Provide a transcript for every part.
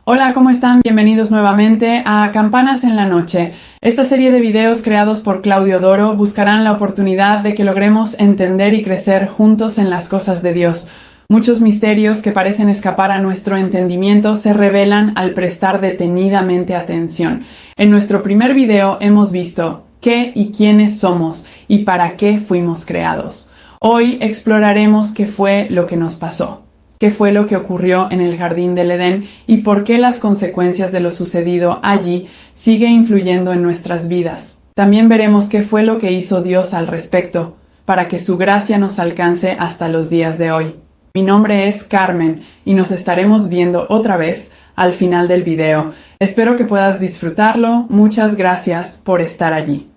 Hola, ¿cómo están? Bienvenidos nuevamente a Campanas en la Noche. Esta serie de videos creados por Claudio Doro buscarán la oportunidad de que logremos entender y crecer juntos en las cosas de Dios. Muchos misterios que parecen escapar a nuestro entendimiento se revelan al prestar detenidamente atención. En nuestro primer video hemos visto qué y quiénes somos y para qué fuimos creados. Hoy exploraremos qué fue lo que nos pasó. ¿Qué fue lo que ocurrió en el jardín del Edén y por qué las consecuencias de lo sucedido allí sigue influyendo en nuestras vidas? También veremos qué fue lo que hizo Dios al respecto, para que su gracia nos alcance hasta los días de hoy. Mi nombre es Carmen y nos estaremos viendo otra vez al final del video. Espero que puedas disfrutarlo. Muchas gracias por estar allí.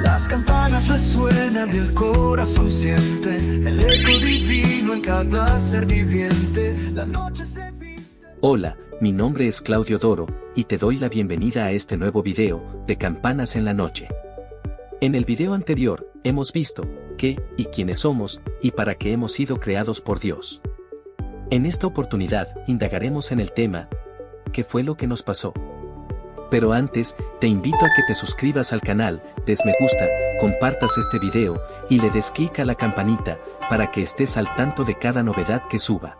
Las campanas resuenan y el corazón siente el eco divino en cada ser viviente. La noche se viste. Hola, mi nombre es Claudio Doro, y te doy la bienvenida a este nuevo video de Campanas en la Noche. En el video anterior, hemos visto qué y quiénes somos y para qué hemos sido creados por Dios. En esta oportunidad, indagaremos en el tema ¿qué fue lo que nos pasó? Pero antes, te invito a que te suscribas al canal, des me gusta, compartas este video y le des clic a la campanita para que estés al tanto de cada novedad que suba.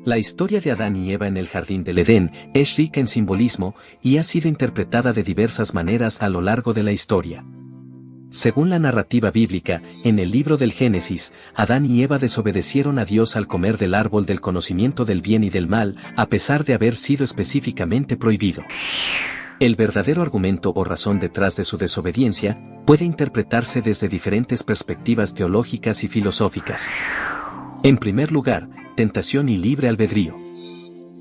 La historia de Adán y Eva en el jardín del Edén es rica en simbolismo y ha sido interpretada de diversas maneras a lo largo de la historia. Según la narrativa bíblica, en el libro del Génesis, Adán y Eva desobedecieron a Dios al comer del árbol del conocimiento del bien y del mal, a pesar de haber sido específicamente prohibido. El verdadero argumento o razón detrás de su desobediencia puede interpretarse desde diferentes perspectivas teológicas y filosóficas. En primer lugar, tentación y libre albedrío.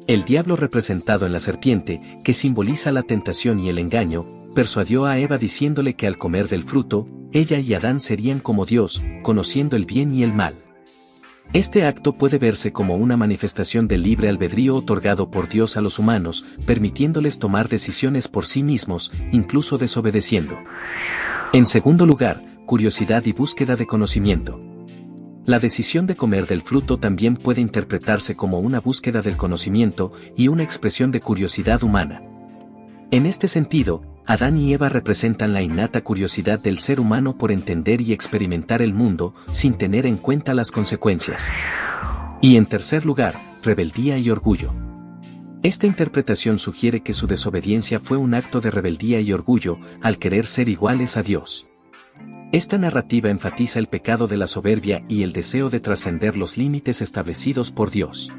El diablo representado en la serpiente, que simboliza la tentación y el engaño, persuadió a Eva diciéndole que al comer del fruto, ella y Adán serían como Dios, conociendo el bien y el mal. Este acto puede verse como una manifestación del libre albedrío otorgado por Dios a los humanos, permitiéndoles tomar decisiones por sí mismos, incluso desobedeciendo. En segundo lugar, curiosidad y búsqueda de conocimiento. La decisión de comer del fruto también puede interpretarse como una búsqueda del conocimiento y una expresión de curiosidad humana. En este sentido, Adán y Eva representan la innata curiosidad del ser humano por entender y experimentar el mundo sin tener en cuenta las consecuencias. Y en tercer lugar, rebeldía y orgullo. Esta interpretación sugiere que su desobediencia fue un acto de rebeldía y orgullo al querer ser iguales a Dios. Esta narrativa enfatiza el pecado de la soberbia y el deseo de trascender los límites establecidos por Dios.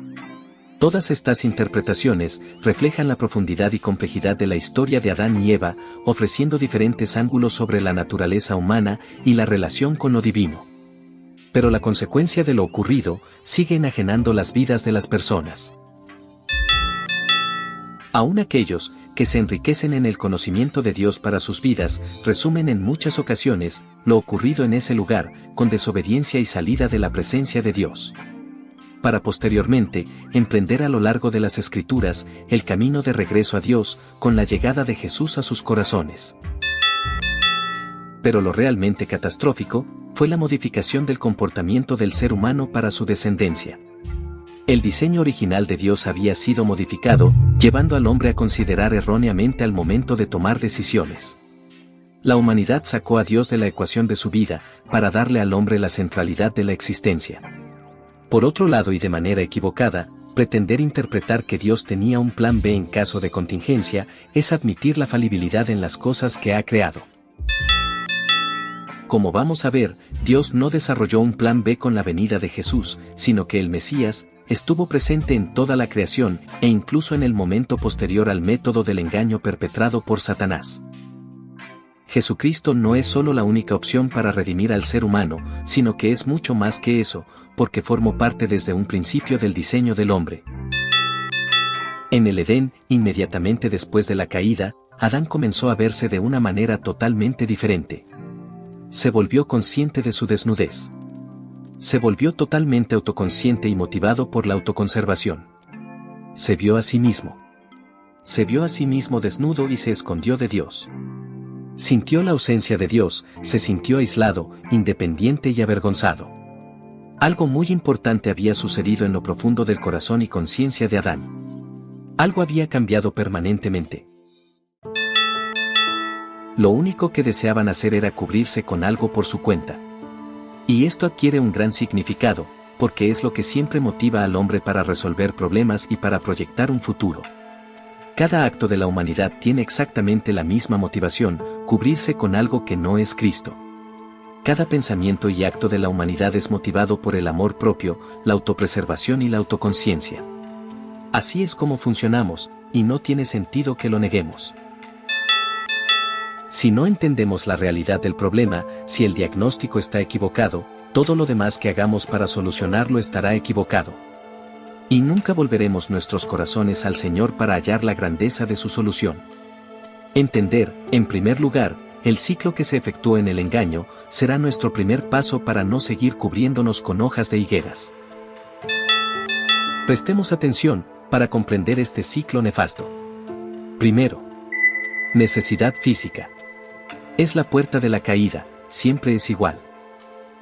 Todas estas interpretaciones reflejan la profundidad y complejidad de la historia de Adán y Eva, ofreciendo diferentes ángulos sobre la naturaleza humana y la relación con lo divino. Pero la consecuencia de lo ocurrido sigue enajenando las vidas de las personas. Aún aquellos que se enriquecen en el conocimiento de Dios para sus vidas, resumen en muchas ocasiones lo ocurrido en ese lugar, con desobediencia y salida de la presencia de Dios, para posteriormente emprender a lo largo de las Escrituras el camino de regreso a Dios con la llegada de Jesús a sus corazones. Pero lo realmente catastrófico fue la modificación del comportamiento del ser humano para su descendencia. El diseño original de Dios había sido modificado, llevando al hombre a considerar erróneamente al momento de tomar decisiones. La humanidad sacó a Dios de la ecuación de su vida para darle al hombre la centralidad de la existencia. Por otro lado y de manera equivocada, pretender interpretar que Dios tenía un plan B en caso de contingencia es admitir la falibilidad en las cosas que ha creado. Como vamos a ver, Dios no desarrolló un plan B con la venida de Jesús, sino que el Mesías estuvo presente en toda la creación e incluso en el momento posterior al método del engaño perpetrado por Satanás. Jesucristo no es solo la única opción para redimir al ser humano, sino que es mucho más que eso, porque formó parte desde un principio del diseño del hombre. En el Edén, inmediatamente después de la caída, Adán comenzó a verse de una manera totalmente diferente. Se volvió consciente de su desnudez. Se volvió totalmente autoconsciente y motivado por la autoconservación. Se vio a sí mismo. Se vio a sí mismo desnudo y se escondió de Dios. Sintió la ausencia de Dios, se sintió aislado, independiente y avergonzado. Algo muy importante había sucedido en lo profundo del corazón y conciencia de Adán. Algo había cambiado permanentemente. Lo único que deseaban hacer era cubrirse con algo por su cuenta. Y esto adquiere un gran significado, porque es lo que siempre motiva al hombre para resolver problemas y para proyectar un futuro. Cada acto de la humanidad tiene exactamente la misma motivación, cubrirse con algo que no es Cristo. Cada pensamiento y acto de la humanidad es motivado por el amor propio, la autopreservación y la autoconciencia. Así es como funcionamos, y no tiene sentido que lo neguemos. Si no entendemos la realidad del problema, si el diagnóstico está equivocado, todo lo demás que hagamos para solucionarlo estará equivocado. Y nunca volveremos nuestros corazones al Señor para hallar la grandeza de su solución. Entender, en primer lugar, el ciclo que se efectúa en el engaño, será nuestro primer paso para no seguir cubriéndonos con hojas de higueras. Prestemos atención, para comprender este ciclo nefasto. Primero, necesidad física. Es la puerta de la caída, siempre es igual.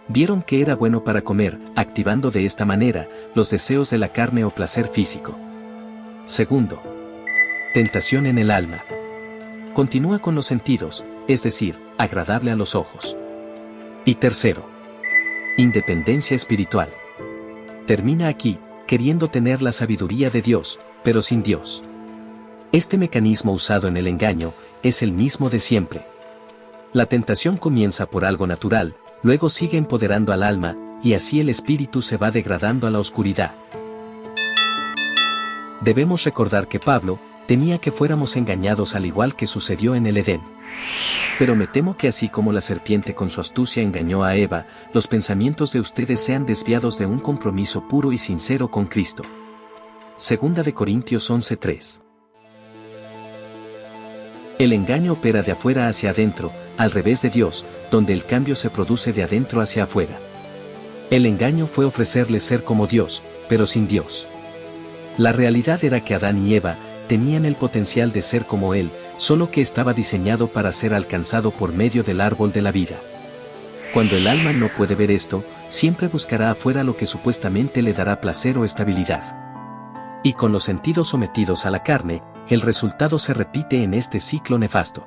Vieron que era bueno para comer, activando de esta manera los deseos de la carne o placer físico. Segundo, tentación en el alma. Continúa con los sentidos, es decir, agradable a los ojos. Y tercero, independencia espiritual. Termina aquí, queriendo tener la sabiduría de Dios, pero sin Dios. Este mecanismo usado en el engaño es el mismo de siempre. La tentación comienza por algo natural, luego sigue empoderando al alma, y así el espíritu se va degradando a la oscuridad. Debemos recordar que Pablo temía que fuéramos engañados al igual que sucedió en el Edén. Pero me temo que así como la serpiente con su astucia engañó a Eva, los pensamientos de ustedes sean desviados de un compromiso puro y sincero con Cristo. Segunda de Corintios 11:3. El engaño opera de afuera hacia adentro, al revés de Dios, donde el cambio se produce de adentro hacia afuera. El engaño fue ofrecerles ser como Dios, pero sin Dios. La realidad era que Adán y Eva tenían el potencial de ser como Él, solo que estaba diseñado para ser alcanzado por medio del árbol de la vida. Cuando el alma no puede ver esto, siempre buscará afuera lo que supuestamente le dará placer o estabilidad. Y con los sentidos sometidos a la carne, el resultado se repite en este ciclo nefasto.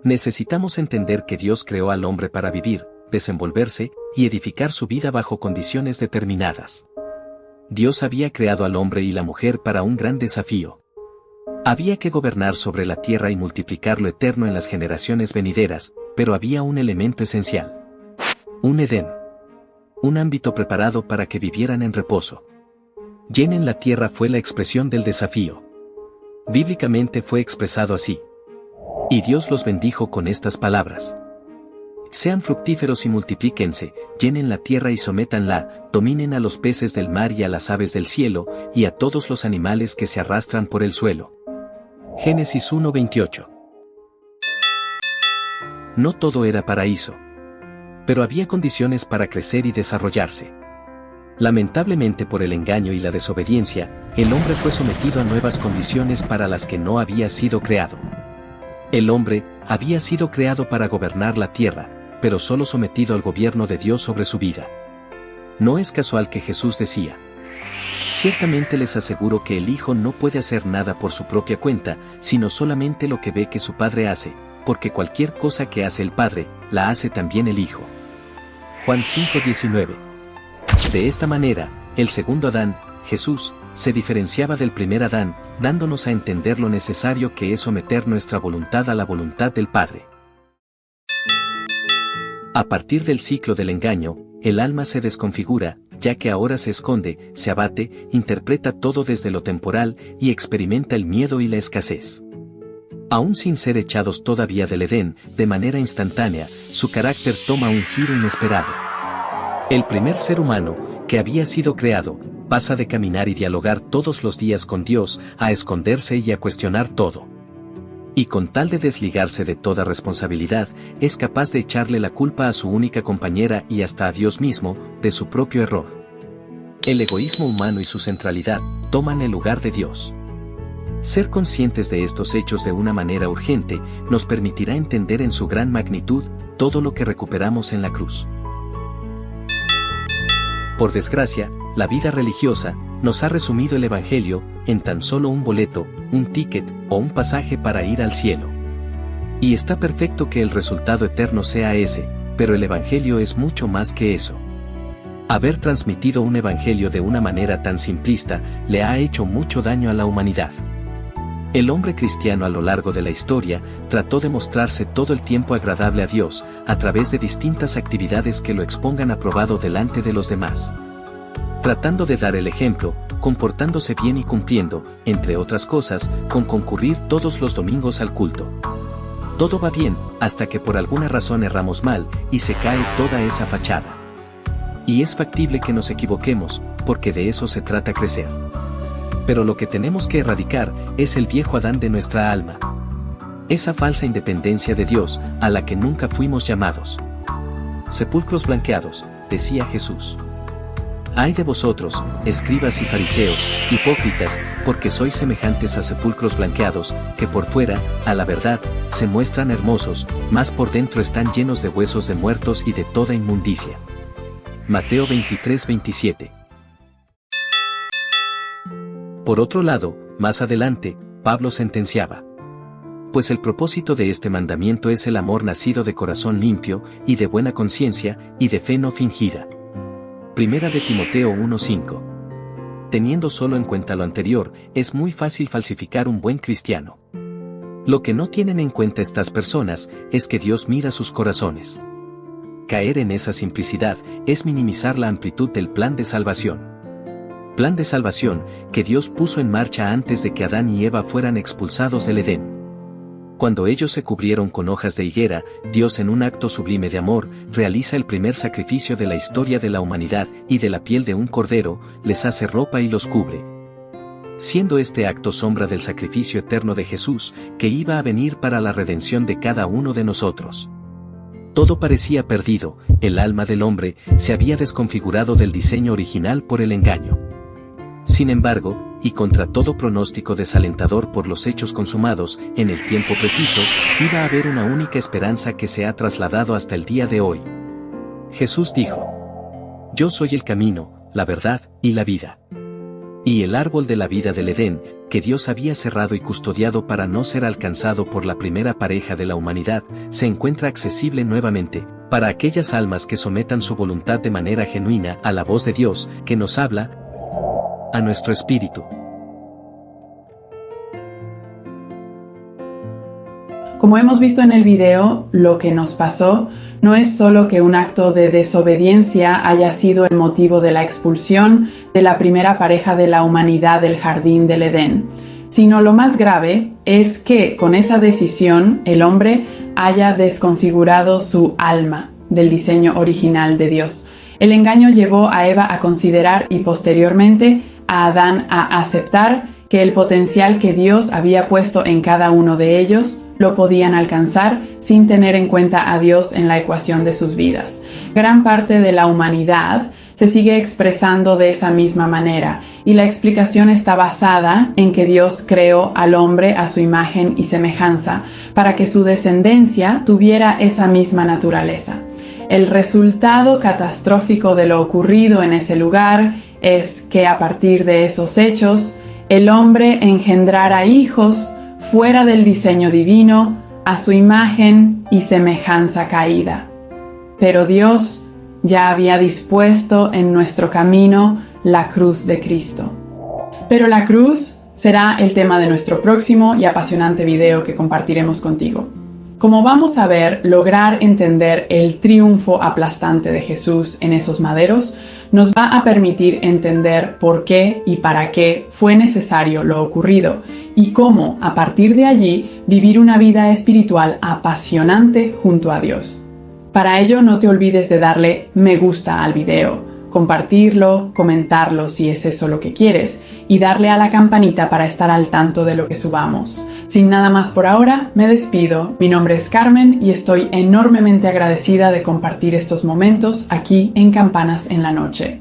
Necesitamos entender que Dios creó al hombre para vivir, desenvolverse y edificar su vida bajo condiciones determinadas. Dios había creado al hombre y la mujer para un gran desafío. Había que gobernar sobre la tierra y multiplicar lo eterno en las generaciones venideras, pero había un elemento esencial. Un Edén. Un ámbito preparado para que vivieran en reposo. Llenen la tierra fue la expresión del desafío. Bíblicamente fue expresado así. Y Dios los bendijo con estas palabras. Sean fructíferos y multiplíquense, llenen la tierra y sométanla, dominen a los peces del mar y a las aves del cielo, y a todos los animales que se arrastran por el suelo. Génesis 1:28. No todo era paraíso. Pero había condiciones para crecer y desarrollarse. Lamentablemente por el engaño y la desobediencia, el hombre fue sometido a nuevas condiciones para las que no había sido creado. El hombre había sido creado para gobernar la tierra, pero solo sometido al gobierno de Dios sobre su vida. No es casual que Jesús decía: ciertamente les aseguro que el Hijo no puede hacer nada por su propia cuenta, sino solamente lo que ve que su Padre hace, porque cualquier cosa que hace el Padre, la hace también el Hijo. Juan 5:19. De esta manera, el segundo Adán, Jesús, se diferenciaba del primer Adán, dándonos a entender lo necesario que es someter nuestra voluntad a la voluntad del Padre. A partir del ciclo del engaño, el alma se desconfigura, ya que ahora se esconde, se abate, interpreta todo desde lo temporal y experimenta el miedo y la escasez. Aún sin ser echados todavía del Edén, de manera instantánea, su carácter toma un giro inesperado. El primer ser humano, que había sido creado, pasa de caminar y dialogar todos los días con Dios, a esconderse y a cuestionar todo. Y con tal de desligarse de toda responsabilidad, es capaz de echarle la culpa a su única compañera y hasta a Dios mismo, de su propio error. El egoísmo humano y su centralidad, toman el lugar de Dios. Ser conscientes de estos hechos de una manera urgente nos permitirá entender en su gran magnitud todo lo que recuperamos en la cruz. Por desgracia, la vida religiosa nos ha resumido el Evangelio en tan solo un boleto, un ticket o un pasaje para ir al cielo. Y está perfecto que el resultado eterno sea ese, pero el Evangelio es mucho más que eso. Haber transmitido un Evangelio de una manera tan simplista le ha hecho mucho daño a la humanidad. El hombre cristiano a lo largo de la historia trató de mostrarse todo el tiempo agradable a Dios a través de distintas actividades que lo expongan aprobado delante de los demás. Tratando de dar el ejemplo, comportándose bien y cumpliendo, entre otras cosas, con concurrir todos los domingos al culto. Todo va bien, hasta que por alguna razón erramos mal y se cae toda esa fachada. Y es factible que nos equivoquemos, porque de eso se trata crecer. Pero lo que tenemos que erradicar es el viejo Adán de nuestra alma. Esa falsa independencia de Dios a la que nunca fuimos llamados. Sepulcros blanqueados, decía Jesús. Ay de vosotros, escribas y fariseos, hipócritas, porque sois semejantes a sepulcros blanqueados, que por fuera, a la verdad, se muestran hermosos, mas por dentro están llenos de huesos de muertos y de toda inmundicia. Mateo 23:27. Por otro lado, más adelante, Pablo sentenciaba: pues el propósito de este mandamiento es el amor nacido de corazón limpio, y de buena conciencia, y de fe no fingida. Primera de Timoteo 1:5. Teniendo solo en cuenta lo anterior, es muy fácil falsificar un buen cristiano. Lo que no tienen en cuenta estas personas es que Dios mira sus corazones. Caer en esa simplicidad es minimizar la amplitud del plan de salvación. Plan de salvación que Dios puso en marcha antes de que Adán y Eva fueran expulsados del Edén. Cuando ellos se cubrieron con hojas de higuera, Dios en un acto sublime de amor, realiza el primer sacrificio de la historia de la humanidad y de la piel de un cordero, les hace ropa y los cubre. Siendo este acto sombra del sacrificio eterno de Jesús, que iba a venir para la redención de cada uno de nosotros. Todo parecía perdido, el alma del hombre se había desconfigurado del diseño original por el engaño. Sin embargo, y contra todo pronóstico desalentador por los hechos consumados, en el tiempo preciso, iba a haber una única esperanza que se ha trasladado hasta el día de hoy. Jesús dijo: yo soy el camino, la verdad y la vida. Y el árbol de la vida del Edén, que Dios había cerrado y custodiado para no ser alcanzado por la primera pareja de la humanidad, se encuentra accesible nuevamente, para aquellas almas que sometan su voluntad de manera genuina a la voz de Dios, que nos habla a nuestro espíritu. Como hemos visto en el video, lo que nos pasó no es solo que un acto de desobediencia haya sido el motivo de la expulsión de la primera pareja de la humanidad del jardín del Edén, sino lo más grave es que con esa decisión el hombre haya desconfigurado su alma del diseño original de Dios. El engaño llevó a Eva a considerar y posteriormente a Adán a aceptar que el potencial que Dios había puesto en cada uno de ellos lo podían alcanzar sin tener en cuenta a Dios en la ecuación de sus vidas. Gran parte de la humanidad se sigue expresando de esa misma manera, y la explicación está basada en que Dios creó al hombre a su imagen y semejanza, para que su descendencia tuviera esa misma naturaleza. El resultado catastrófico de lo ocurrido en ese lugar es que a partir de esos hechos, el hombre engendrara hijos fuera del diseño divino, a su imagen y semejanza caída. Pero Dios ya había dispuesto en nuestro camino la cruz de Cristo. Pero la cruz será el tema de nuestro próximo y apasionante video que compartiremos contigo. Como vamos a ver, lograr entender el triunfo aplastante de Jesús en esos maderos nos va a permitir entender por qué y para qué fue necesario lo ocurrido y cómo, a partir de allí, vivir una vida espiritual apasionante junto a Dios. Para ello, no te olvides de darle me gusta al video, compartirlo, comentarlo si es eso lo que quieres y darle a la campanita para estar al tanto de lo que subamos. Sin nada más por ahora, me despido. Mi nombre es Carmen y estoy enormemente agradecida de compartir estos momentos aquí en Campanas en la Noche.